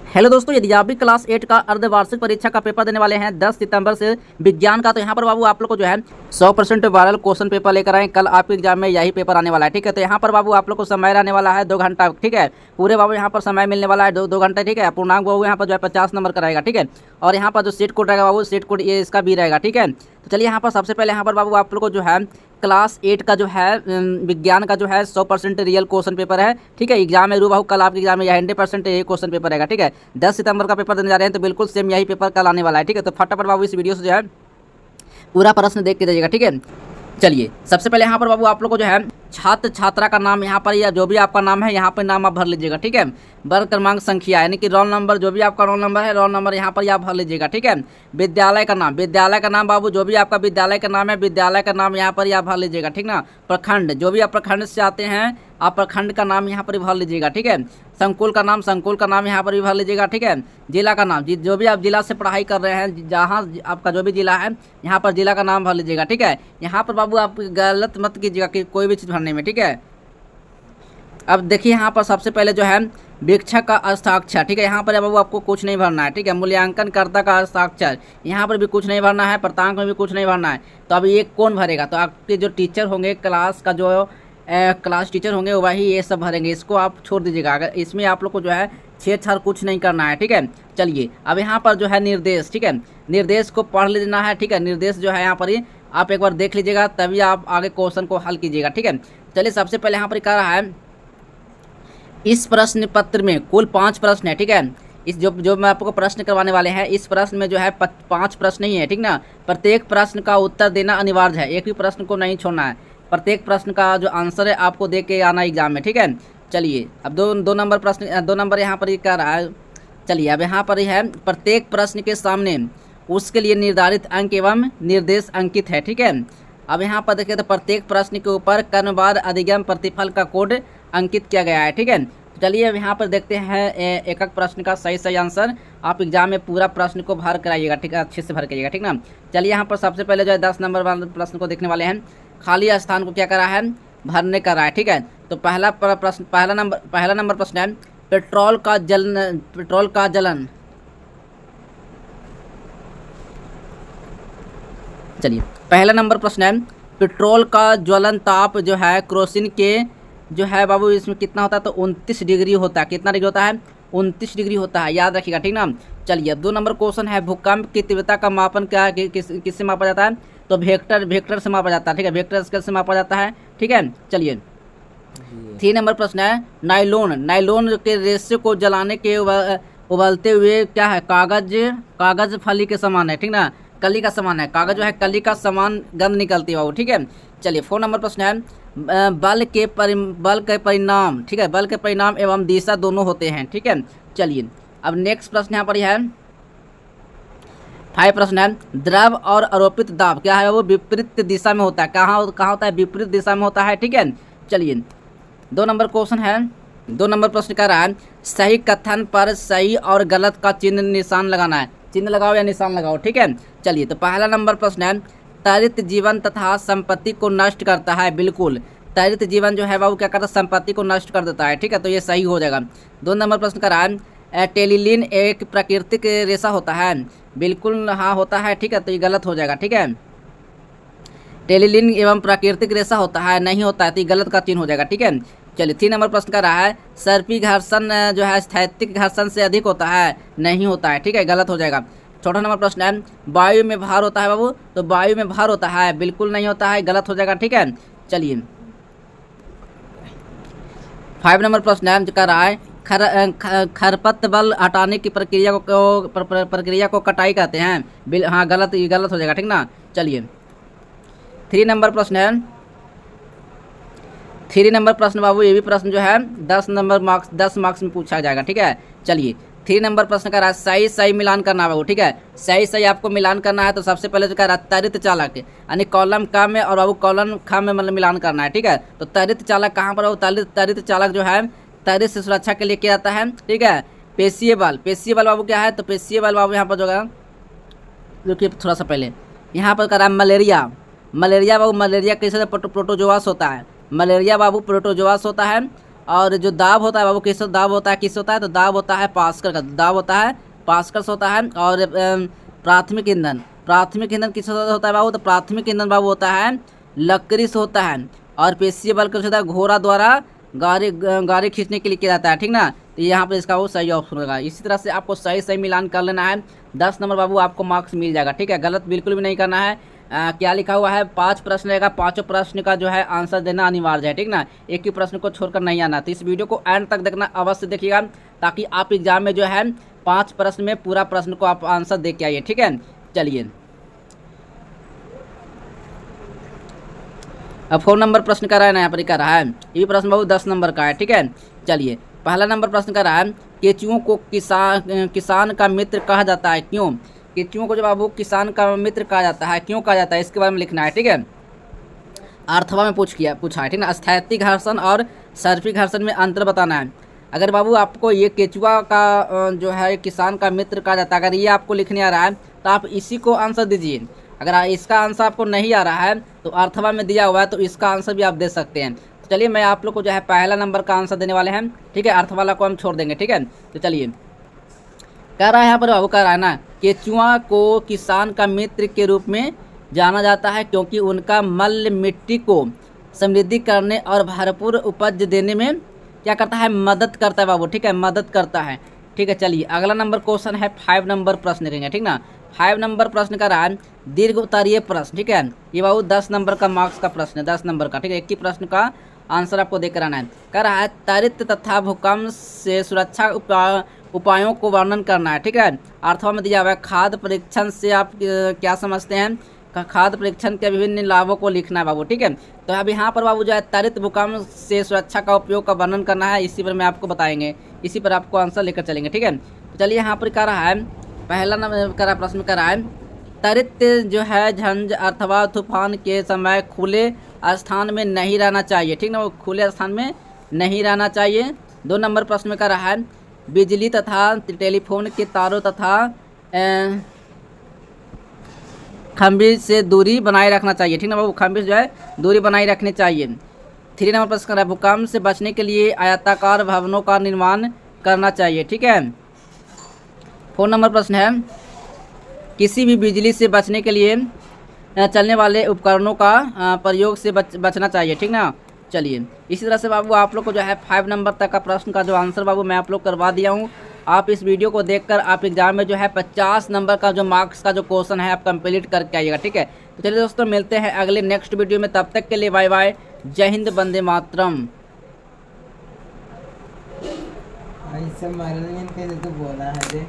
Hello दोस्तों, यदि आप भी क्लास 8 का अर्धवार्षिक परीक्षा का पेपर देने वाले हैं 10 सितंबर से विज्ञान का, तो यहाँ पर बाबू आप लोग को जो है 100% वायरल क्वेश्चन पेपर लेकर आए। कल आपके एग्जाम में यही पेपर आने वाला है, ठीक है। तो यहाँ पर बाबू आप लोग को समय रहने वाला है 2 घंटा, ठीक है। पूरे बाबू यहाँ पर समय मिलने वाला है 2 घंटे, ठीक है। पूर्णांक बाबू यहाँ पर जो है 50 नंबर का रहेगा, ठीक है। और यहाँ पर जो सीट कोड रहेगा बाबू, सीट कोड ये इसका भी रहेगा, ठीक है। तो चलिए यहाँ पर सबसे पहले यहाँ पर बाबू आप लोग को जो है क्लास 8 का जो है विज्ञान का जो है 100% रियल क्वेश्चन पेपर है, ठीक है। एग्जाम में रूबहू कल आपके एग्जाम में 100% यही क्वेश्चन पेपर रहेगा, ठीक है। 10 सितंबर का पेपर देने जा रहे हैं, तो बिल्कुल सेम यही पेपर कल आने वाला है, ठीक है। तो फटाफट बाबू इस वीडियो से जो है पूरा प्रश्न देख के जाइएगा, ठीक है। चलिए सबसे पहले यहाँ पर बाबू आप लोग को जो है छात्र छात्रा का नाम यहाँ पर या जो भी आपका नाम है यहाँ पर नाम आप भर लीजिएगा, ठीक है। वर्ग क्रमांक संख्या यानी कि रोल नंबर, जो भी आपका रोल नंबर है रोल नंबर यहाँ पर आप भर लीजिएगा, ठीक है। विद्यालय का नाम बाबू, जो भी आपका विद्यालय का नाम है विद्यालय का नाम यहाँ पर आप भर लीजिएगा, ठीक ना। प्रखंड, जो भी आप प्रखंड से आते हैं आप प्रखंड का नाम यहाँ पर भर लीजिएगा, ठीक है। संकुल का नाम यहाँ पर भी भर लीजिएगा, ठीक है। जिला का नाम, जो भी आप जिला से पढ़ाई कर रहे हैं, जहाँ आपका जो भी जिला है यहाँ पर जिला का नाम भर लीजिएगा, ठीक है। यहाँ पर बाबू आप गलत मत कीजिएगा कि कोई भी चीज़ भरने में, ठीक है। अब देखिए यहाँ पर सबसे पहले जो है वीक्षक का हस्ताक्षर, ठीक है। यहाँ पर बाबू आपको कुछ नहीं भरना है, ठीक है। मूल्यांकनकर्ता का हस्ताक्षर यहाँ पर भी कुछ नहीं भरना है, प्रांतांक में भी कुछ नहीं भरना है। तो अब ये कौन भरेगा? तो आपके जो टीचर होंगे, क्लास का जो क्लास टीचर होंगे वही ये सब भरेंगे, इसको आप छोड़ दीजिएगा। अगर इसमें आप लोग को जो है छेड़छाड़ कुछ नहीं करना है, ठीक है। चलिए अब यहाँ पर जो है निर्देश, ठीक है, निर्देश को पढ़ लेना है, ठीक है। निर्देश जो है यहाँ पर ही आप एक बार देख लीजिएगा, तभी आप आगे क्वेश्चन को हल कीजिएगा, ठीक है। चलिए सबसे पहले यहाँ पर कह रहा है इस प्रश्न पत्र में कुल 5 प्रश्न है, ठीक है। इस जो मैं आपको प्रश्न करवाने वाले हैं इस प्रश्न में जो है 5 प्रश्न ही है, ठीक ना। प्रत्येक प्रश्न का उत्तर देना अनिवार्य है, एक भी प्रश्न को नहीं छोड़ना है। प्रत्येक प्रश्न का जो आंसर है आपको दे के आना एग्जाम में, ठीक है। चलिए अब दो नंबर प्रश्न, 2 नंबर यहाँ पर ये कह रहा है। चलिए अब यहाँ पर है प्रत्येक प्रश्न के सामने उसके लिए निर्धारित अंक एवं निर्देश अंकित है, ठीक है। अब यहाँ पर देखिए तो प्रत्येक प्रश्न के ऊपर कर्मवार अधिगम प्रतिफल का कोड अंकित किया गया है, ठीक है। तो चलिए अब यहाँ पर देखते हैं एक एक प्रश्न का सही आंसर। आप एग्जाम में पूरा प्रश्न को भर कराइएगा, ठीक है, अच्छे से भर करिएगा, ठीक ना। चलिए यहाँ पर सबसे पहले जो है 10 नंबर वाले प्रश्न को देखने वाले हैं। खाली स्थान को क्या करा है? भरने का रहा है, ठीक है। तो पहला नंबर प्रश्न है पेट्रोल का जलन। चलिए पहला नंबर प्रश्न है पेट्रोल का ज्वलन ताप जो है केरोसिन के जो है बाबू इसमें कितना होता है? तो 29 डिग्री होता है। कितना डिग्री होता है? 29 डिग्री होता है, याद रखिएगा, ठीक ना। चलिए 2 नंबर क्वेश्चन है भूकंप की तीव्रता का मापन क्या किससे मापा जाता है? तो वेक्टर से मापा जाता है, ठीक है। वेक्टर स्केल से मापा जाता है, ठीक है। चलिए 3 नंबर प्रश्न है नाइलोन के रेशे को जलाने के उबलते हुए क्या है? कागज फली के समान है, ठीक ना, कली का समान है। कागज जो है कली का समान गंध निकलती है बाबू, ठीक है। चलिए 4 नंबर प्रश्न है बल के परिणाम, ठीक है, बल के परिणाम एवं दिशा दोनों होते हैं, ठीक है। चलिए अब नेक्स्ट प्रश्न यहाँ पर है 5 प्रश्न है द्रव और आरोपित दाब क्या है? वो विपरीत दिशा में होता है। कहाँ होता है? विपरीत दिशा में होता है, ठीक है। चलिए 2 नंबर क्वेश्चन है 2 नंबर प्रश्न कह रहा है सही कथन पर सही और गलत का चिन्ह निशान लगाना है। चिन्ह लगाओ या निशान लगाओ, ठीक है। चलिए तो पहला नंबर प्रश्न है तरित जीवन तथा संपत्ति को नष्ट करता है। बिल्कुल तरित जीवन जो है बाबू क्या करता है? संपत्ति को नष्ट कर देता है, ठीक है। तो ये सही हो जाएगा। 2 नंबर प्रश्न कर रहा है टेलिलिन एक प्राकृतिक रेशा होता है। बिल्कुल हाँ होता है, ठीक है। तो ये गलत हो जाएगा, ठीक है। टेलिलिन एवं प्राकृतिक रेशा होता है, नहीं होता है, तो ये गलत का चिन्ह हो जाएगा, ठीक है। चलिए 3 नंबर प्रश्न कर रहा है सर्पी घर्षण जो है स्थैतिक घर्षण से अधिक होता है, नहीं होता है, ठीक है, गलत हो जाएगा। 4 नंबर प्रश्न है वायु में भार होता है बाबू। तो वायु में भार होता है, बिल्कुल नहीं होता है, गलत हो जाएगा, ठीक है। चलिए 5 नंबर प्रश्न है जो कह रहा है खरपतवार हटाने की प्रक्रिया को कटाई कहते हैं। हाँ गलत, ये गलत हो जाएगा, ठीक ना। चलिए 3 नंबर प्रश्न है 3 नंबर प्रश्न बाबू, ये भी प्रश्न जो है 10 मार्क्स में पूछा जाएगा, ठीक है। चलिए 3 नंबर प्रश्न का रहा है सही मिलान करना है बाबू, ठीक है। सही आपको मिलान करना है। तो सबसे पहले जो कह रहा है तरित चालक यानी कॉलम क में और बाबू कॉलम ख में मतलब मिलान करना है, ठीक है। तो तरित चालक कहाँ पर हो? तरित चालक जो है तरित से सुरक्षा के लिए किया जाता है, ठीक है। पेशीय बल बाबू क्या है? तो पेशीय बल बाबू यहाँ पर जो है देखिए थोड़ा सा पहले यहाँ पर कह रहा है मलेरिया बाबू, मलेरिया कैसे? प्रोटोजोआस होता है। मलेरिया बाबू प्रोटोजोआस होता है और जो दाब होता है बाबू किस दाब होता है, किस होता है, तो दाब होता है पास्कल का, दाब होता है पास्कल्स होता है। और प्राथमिक ईंधन, प्राथमिक ईंधन किस होता है बाबू, तो प्राथमिक ईंधन बाबू होता है लकड़ी से होता है। और पेशीय बल का होता है घोड़ा द्वारा गाड़ी खींचने के लिए किया जाता है, ठीक ना। तो यहाँ पर इसका वो सही ऑप्शन होगा। इसी तरह से आपको सही सही मिलान कर लेना है, 10 नंबर बाबू आपको मार्क्स मिल जाएगा, ठीक है। गलत बिल्कुल भी नहीं करना है। क्या लिखा हुआ है, 5 प्रश्न रहेगा, 5 प्रश्न का जो है आंसर देना अनिवार्य है, ठीक ना। एक ही प्रश्न को छोड़कर नहीं आना। तो इस वीडियो को एंड तक देखना अवश्य देखिएगा, ताकि आप एग्जाम में जो है 5 प्रश्न में पूरा प्रश्न को आप आंसर दे के आइए, ठीक है। चलिए अब 4 नंबर प्रश्न कर रहा है ना, यहाँ पर कर रहा है ये प्रश्न बाबू 10 नंबर का है, ठीक है। चलिए पहला नंबर प्रश्न कर रहा है, केंचुओं को किसान का मित्र कहा जाता है, क्यों। केंचुओं को जब बाबू किसान का मित्र कहा जाता है, क्यों कहा जाता है, इसके बारे में लिखना है, ठीक है। अर्थवा में पूछा है, ठीक ना। स्थैतिक घर्षण और सर्पिक घर्षण में अंतर बताना है। अगर बाबू आपको ये केंचुआ का जो है किसान का मित्र कहा जाता है, अगर ये आपको लिखने आ रहा है तो आप इसी को आंसर दीजिए। अगर इसका आंसर आपको नहीं आ रहा है तो अर्थवा में दिया हुआ है, तो इसका आंसर भी आप दे सकते हैं। तो चलिए मैं आप लोग को जो है पहला नंबर का आंसर देने वाले हैं, ठीक है। अर्थ वाला को हम छोड़ देंगे, ठीक है। तो चलिए कह रहा है यहाँ पर बाबू, कह रहा है ना, केंचुआ को किसान का मित्र के रूप में जाना जाता है क्योंकि उनका मल मिट्टी को समृद्धि करने और भरपूर उपज देने में क्या करता है, मदद करता है बाबू, ठीक है, मदद करता है, ठीक है। चलिए अगला नंबर क्वेश्चन है 5 नंबर प्रश्न देखेंगे, ठीक ना। 5 नंबर प्रश्न का रहा है दीर्घ उत्तरीय प्रश्न, ठीक है। ये बाबू 10 नंबर का मार्क्स का प्रश्न है, 10 नंबर का, ठीक है। एक ही प्रश्न का आंसर आपको देकर आना है। कह रहा है त्वरित तथा भूकंप से सुरक्षा उपायों को वर्णन करना है, ठीक है। अर्थवा में दिया हुआ है खाद्य परीक्षण से आप क्या समझते हैं, खाद्य परीक्षण के विभिन्न लाभों को लिखना है बाबू, ठीक है। तो अब यहाँ पर बाबू जो है त्वरित भूकंप से सुरक्षा का उपयोग का वर्णन करना है, इसी पर मैं आपको बताएंगे, इसी पर आपको आंसर लेकर चलेंगे, ठीक है। तो चलिए यहाँ पर कह रहा है पहला नंबर का प्रश्न कर रहा है त्वरित जो है झंझ अथवा तूफान के समय खुले स्थान में नहीं रहना चाहिए, ठीक ना, वो खुले स्थान में नहीं रहना चाहिए। 2 नंबर प्रश्न में कर रहा है बिजली तथा टेलीफोन के तारों तथा खंभे से दूरी बनाए रखना चाहिए, ठीक ना बाबू, खंभे जो है दूरी बनाए रखनी चाहिए। 3 नंबर प्रश्न कर रहा है भूकंप से बचने के लिए आयताकार भवनों का निर्माण करना चाहिए, ठीक है। 4 नंबर प्रश्न है किसी भी बिजली से बचने के लिए चलने वाले उपकरणों का प्रयोग से बचना चाहिए, ठीक ना। चलिए इसी तरह से बाबू आप लोग को जो है 5 नंबर तक का प्रश्न का जो आंसर बाबू मैं आप लोग करवा दिया हूँ। आप इस वीडियो को देखकर आप एग्जाम में जो है 50 नंबर का जो मार्क्स का जो क्वेश्चन है आप कंप्लीट करके आइएगा, ठीक है। तो चलिए दोस्तों मिलते हैं अगले नेक्स्ट वीडियो में, तब तक के लिए बाय बाय, जय हिंद, वंदे मातरम। ऐसा मारने के लिए तो बोला है